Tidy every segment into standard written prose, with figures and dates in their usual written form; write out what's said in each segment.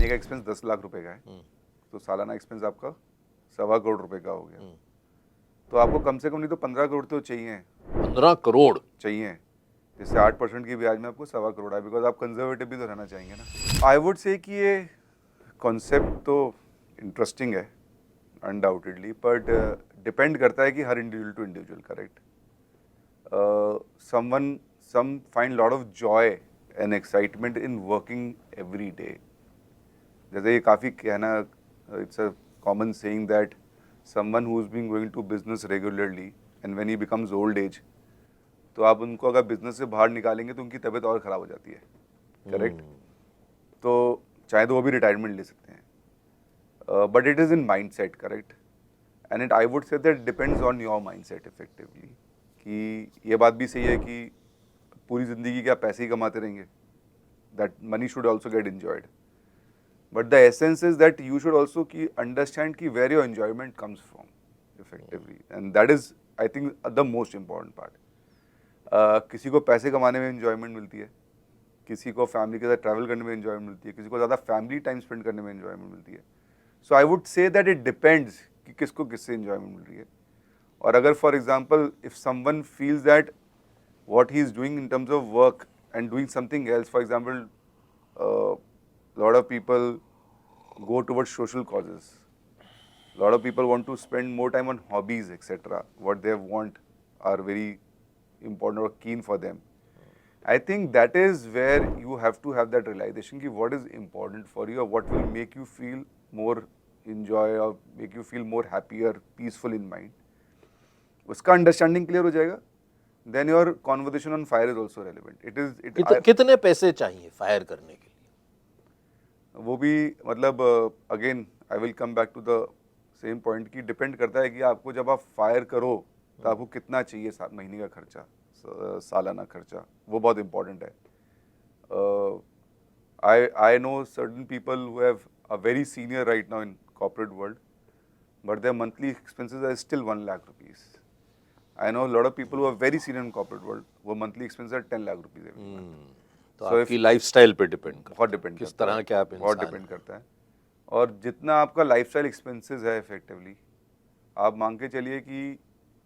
महीने का एक्सपेंस 10 लाख रुपए का है तो सालाना एक्सपेंस आपका 1.25 करोड़ का हो गया। तो आपको कम से कम नहीं तो 15 करोड़ तो चाहिए 15 करोड़ चाहिए। जैसे 8% की ब्याज में आपको 1.25 करोड़ है, बिकॉज आप कंजर्वेटिव भी तो रहना चाहेंगे ना। आई वुड से कि ये कॉन्सेप्ट तो इंटरेस्टिंग है अनडाउटेडली, बट डिपेंड करता है कि हर individual to individual, correct. some find lot of joy and excitement in working every day. जैसे ये काफ़ी कहना, it's a common saying that someone who's been going to business regularly and when he becomes old age, तो आप उनको अगर business से बाहर निकालेंगे तो उनकी तबीयत और ख़राब हो जाती है, करेक्ट। तो चाहे तो वो भी रिटायरमेंट ले सकते हैं, but it is in mind set, correct. And it I would say that depends on your mind set effectively, कि ये बात भी सही है कि पूरी ज़िंदगी क्या पैसे ही कमाते रहेंगे, that money should also get enjoyed, but the essence is that you should also understand ki where your enjoyment comes from effectively, and that is I think the most important part. किसी को पैसे कमाने में enjoyment मिलती है, किसी को family के साथ ट्रैवल करने में enjoyment मिलती है, किसी को ज़्यादा फैमिली टाइम स्पेंड करने में enjoyment मिलती है। So I would say that it depends कि किसको किससे enjoyment मिल रही है। और अगर for example if someone feels that what he is doing in terms of work and doing something else, for example, a lot of people go towards social causes, a lot of people want to spend more time on hobbies, etc. What they want are very important or keen for them. I think that is where you have to have that realization ki what is important for you or what will make you feel more enjoy or make you feel more happier, peaceful in mind. उसका understanding clear हो जाएगा, then your conversation on fire is also relevant. कितने पैसे चाहिए fire करने के लिए? वो भी मतलब again I will come back to the same point की डिपेंड करता है कि आपको जब आप फायर करो तो आपको कितना चाहिए महीने का खर्चा, सालाना खर्चा, वो बहुत इंपॉर्टेंट है। I know certain people who have a very senior right now in corporate world, but their monthly expenses are still 1 lakh rupees. I know a lot of people who are very senior in corporate world, वो monthly expenses are 10 lakh rupees every month. तो आपकी lifestyle पे depend करता है, बहुत depend किस तरह के आप बहुत इंसान डिपेंड करता है। और जितना आपका लाइफस्टाइल एक्सपेंसेस है इफेक्टिवली, आप मांग के चलिए कि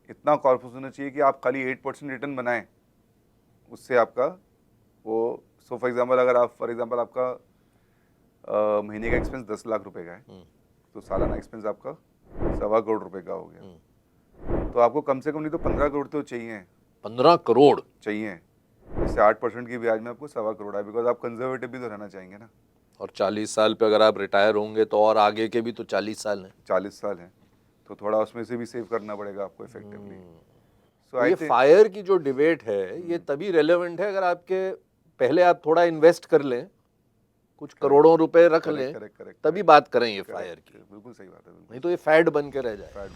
इतना कॉर्पस होना चाहिए कि आप खाली 8% रिटर्न बनाएं, उससे आपका वो सो फॉर एग्जांपल अगर आप आपका महीने का एक्सपेंस 10 लाख रुपए का है तो सालाना एक्सपेंस आपका 1.25 करोड़ का हो गया। तो आपको कम से कम नहीं तो 15 करोड़ तो चाहिए 15 करोड़ चाहिए। जैसे 8% की ब्याज में आपको 1.25 करोड़ है, बिकॉज आप कंजर्वेटिव भी तो रहना चाहेंगे ना। और 40 साल पे अगर आप रिटायर होंगे तो और आगे के भी तो 40 साल हैं। 40 साल हैं तो थोड़ा उसमें से भी सेव करना पड़ेगा आपको इफेक्टिवली। तो ये फायर की जो डिबेट है ये तभी रेलेवेंट है अगर आपके पहले आप थोड़ा इन्वेस्ट कर लें, कुछ करोड़ों रुपए रख लें, तभी बात करें ये फायर की। बिल्कुल सही बात है, नहीं तो ये फैड बन के रह जाए।